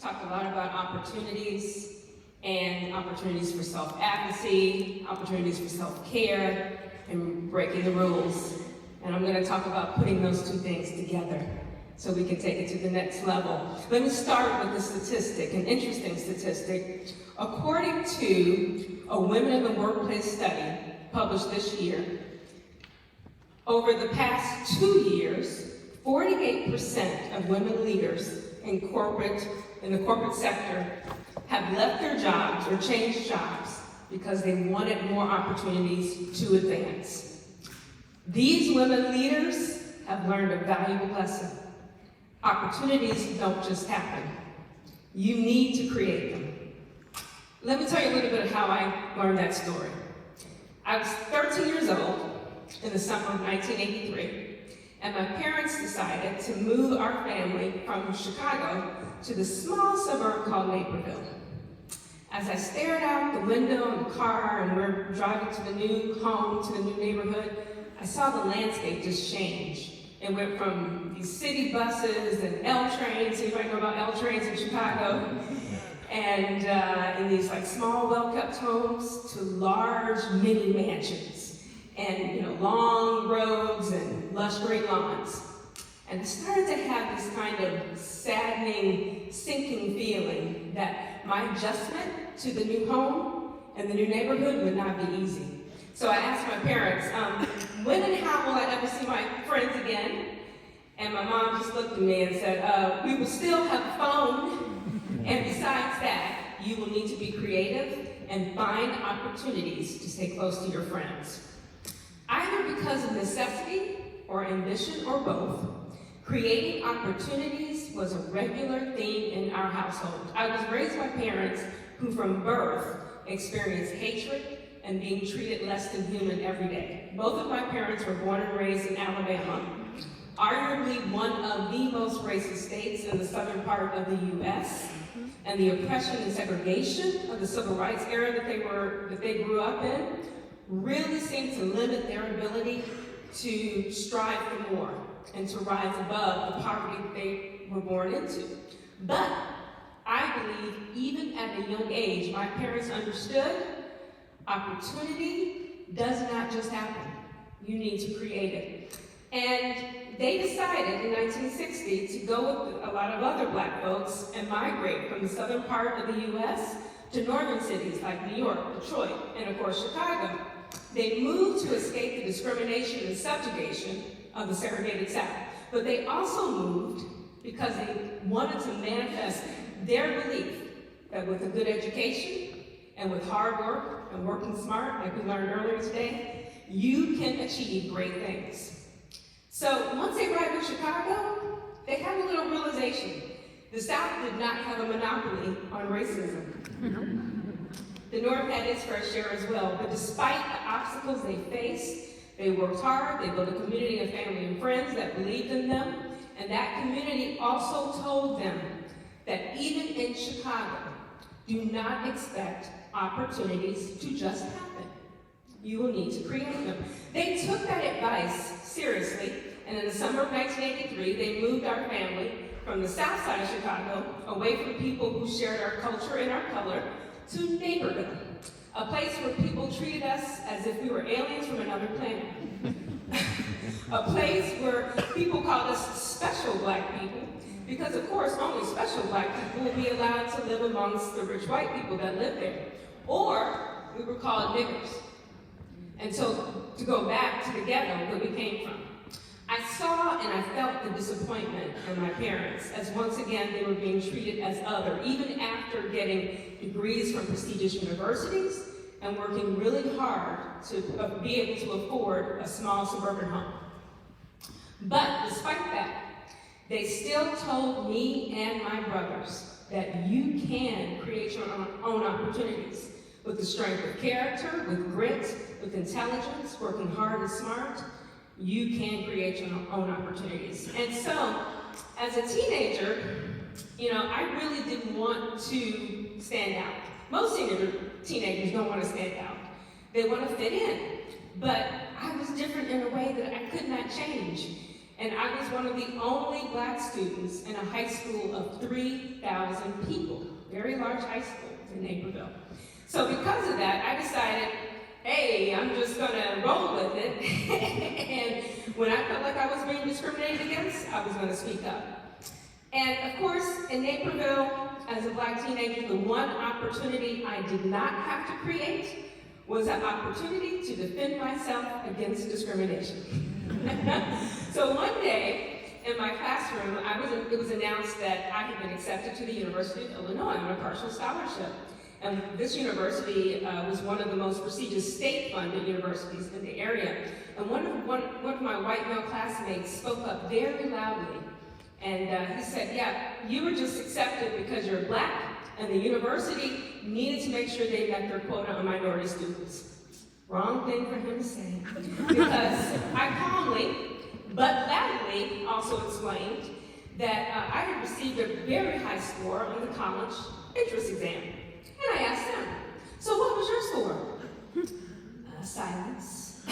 talked a lot about opportunities and opportunities for self-advocacy, opportunities for self-care, and breaking the rules. And I'm going to talk about putting those two things together so we can take it to the next level. Let me start with a statistic, an interesting statistic. According to a Women in the Workplace study published this year, over the past 2 years, 48% of women leaders in the corporate sector have left their jobs or changed jobs because they wanted more opportunities to advance. These women leaders have learned a valuable lesson. Opportunities don't just happen. You need to create them. Let me tell you a little bit of how I learned that story. I was 13 years old in the summer of 1983, and my parents decided to move our family from Chicago to the small suburb called Naperville. As I stared out the window in the car and we're driving to the new home, to the new neighborhood, I saw the landscape just change. It went from these city buses and L trains, anybody know about L trains in Chicago? And in these like small, well-kept homes to large mini mansions and long roads and lush great lawns. And I started to have this kind of saddening, sinking feeling that my adjustment to the new home and the new neighborhood would not be easy. So I asked my parents, when and how will I ever see my friends again? And my mom just looked at me and said, we will still have a phone, and besides that, you will need to be creative and find opportunities to stay close to your friends. Either because of necessity or ambition or both, creating opportunities was a regular theme in our household. I was raised by parents who from birth experienced hatred and being treated less than human every day. Both of my parents were born and raised in Alabama, arguably one of the most racist states in the southern part of the US, and the oppression and segregation of the civil rights era that they grew up in really seemed to limit their ability to strive for more and to rise above the poverty that they were born into. But I believe even at a young age, my parents understood opportunity does not just happen. You need to create it. And they decided in 1960 to go with a lot of other black folks and migrate from the southern part of the US to northern cities like New York, Detroit, and of course Chicago. They moved to escape the discrimination and subjugation of the segregated South. But they also moved because they wanted to manifest their belief that with a good education and with hard work and working smart, like we learned earlier today, you can achieve great things. So once they arrived in Chicago, they had a little realization. The South did not have a monopoly on racism. The North had its fair share as well, but despite the obstacles they faced, they worked hard, they built a community of family and friends that believed in them, and that community also told them that even in Chicago, do not expect opportunities to just happen. You will need to create them. They took that advice seriously, and in the summer of 1983, they moved our family from the south side of Chicago, away from people who shared our culture and our color, to Naperville, a place where people treated us as if we were aliens from another planet. A place where people called us special black people, because of course only special black people will be allowed to live amongst the rich white people that live there. Or we were called niggers. And so to go back to the ghetto where we came from, I saw and I felt the disappointment in my parents as once again they were being treated as other, even after getting degrees from prestigious universities and working really hard to be able to afford a small suburban home. But despite that, they still told me and my brothers that you can create your own opportunities with the strength of character, with grit, with intelligence, working hard and smart. You can create your own opportunities. And so, as a teenager, I really didn't want to stand out. Most teenagers don't want to stand out. They want to fit in. But I was different in a way that I could not change. And I was one of the only black students in a high school of 3,000 people, very large high school in Naperville. So because of that, I decided, hey, I'm just gonna roll with it. And when I felt like I was being discriminated against, I was gonna speak up. And of course, in Naperville, as a black teenager, the one opportunity I did not have to create was an opportunity to defend myself against discrimination. So one day, in my classroom, it was announced that I had been accepted to the University of Illinois on a partial scholarship. And this university was one of the most prestigious state-funded universities in the area. And one of my white male classmates spoke up very loudly. And he said, yeah, you were just accepted because you're black, and the university needed to make sure they met their quota on minority students. Wrong thing for him to say. Because I calmly, but loudly, also explained that I had received a very high score on the college entrance exam. And I asked them, so what was your score? Silence.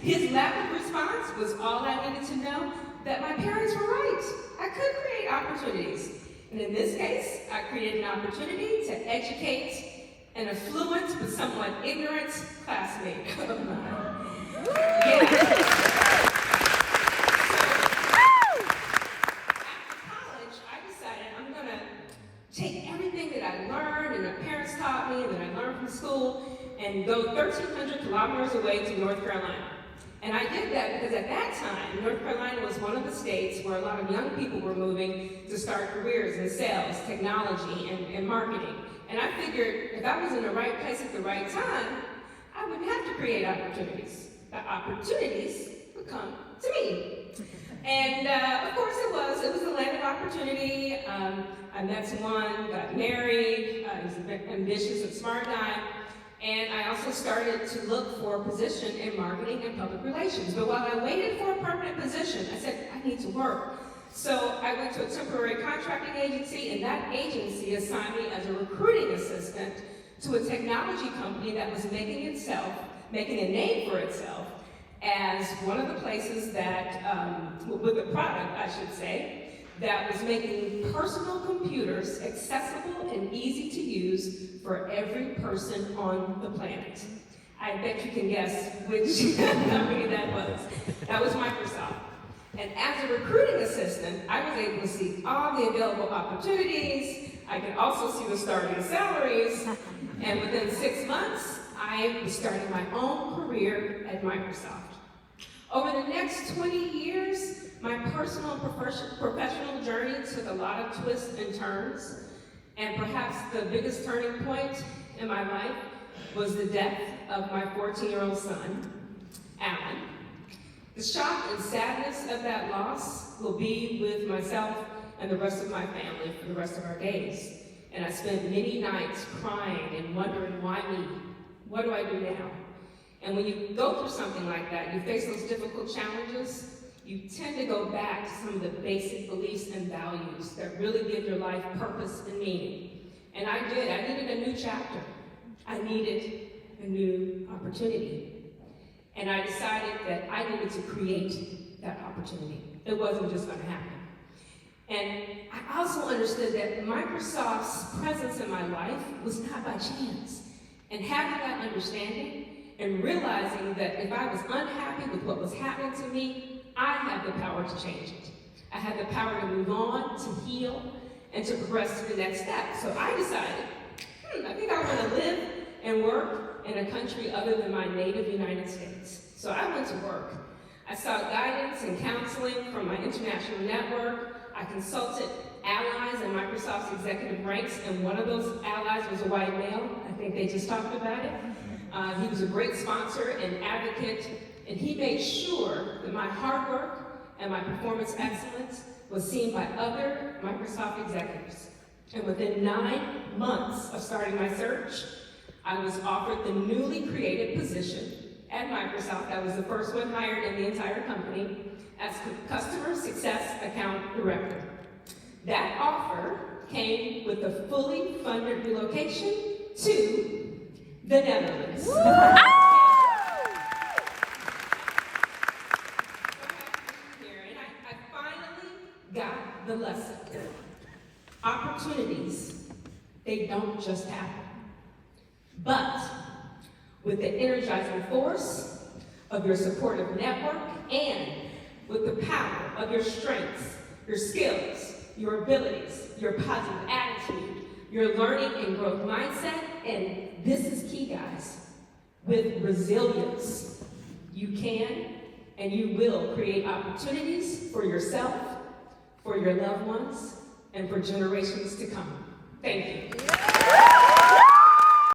His lack of response was all I needed to know that my parents were right. I could create opportunities. And in this case, I created an opportunity to educate an affluent but somewhat ignorant classmate of mine. Yeah. After college, I decided I'm gonna take everything that I learned and my parents taught me and that I learned from school and go 1,300 kilometers away to North Carolina. And I did that because at that time, North Carolina was one of the states where a lot of young people were moving to start careers in sales, technology, and marketing. And I figured if I was in the right place at the right time, I wouldn't have to create opportunities. The opportunities would come to me. And of course it was the land of opportunity. I met someone, got married, he was an ambitious and smart guy. And I also started to look for a position in marketing and public relations. But while I waited for a permanent position, I said, I need to work. So I went to a temporary contracting agency, and that agency assigned me as a recruiting assistant to a technology company that was making a name for itself as one of the places that, with a product, I should say, that was making personal computers accessible and easy to use for every person on the planet. I bet you can guess which company that was. That was Microsoft. And as a recruiting assistant, I was able to see all the available opportunities. I could also see the starting salaries. And within 6 months, I was starting my own career at Microsoft. Over the next 20 years, my personal professional journey took a lot of twists and turns, and perhaps the biggest turning point in my life was the death of my 14-year-old son, Alan. The shock and sadness of that loss will be with myself and the rest of my family for the rest of our days. And I spent many nights crying and wondering, why me? What do I do now? And when you go through something like that, you face those difficult challenges, you tend to go back to some of the basic beliefs and values that really give your life purpose and meaning. And I did. I needed a new chapter. I needed a new opportunity. And I decided that I needed to create that opportunity. It wasn't just going to happen. And I also understood that Microsoft's presence in my life was not by chance. And having that understanding and realizing that if I was unhappy with what was happening to me, I had the power to change it. I had the power to move on, to heal, and to progress to the next step. So I decided, I think I want to live and work in a country other than my native United States. So I went to work. I sought guidance and counseling from my international network. I consulted allies in Microsoft's executive ranks, and one of those allies was a white male. I think they just talked about it. He was a great sponsor and advocate, and he made sure that my hard work and my performance excellence was seen by other Microsoft executives. And within 9 months of starting my search, I was offered the newly created position at Microsoft. I was the first one hired in the entire company as Customer Success Account Director. That offer came with a fully funded relocation to the Netherlands. got the lesson. Opportunities, they don't just happen. But with the energizing force of your supportive network and with the power of your strengths, your skills, your abilities, your positive attitude, your learning and growth mindset, and this is key, guys, with resilience, you can and you will create opportunities for yourself, for your loved ones, and for generations to come. Thank you.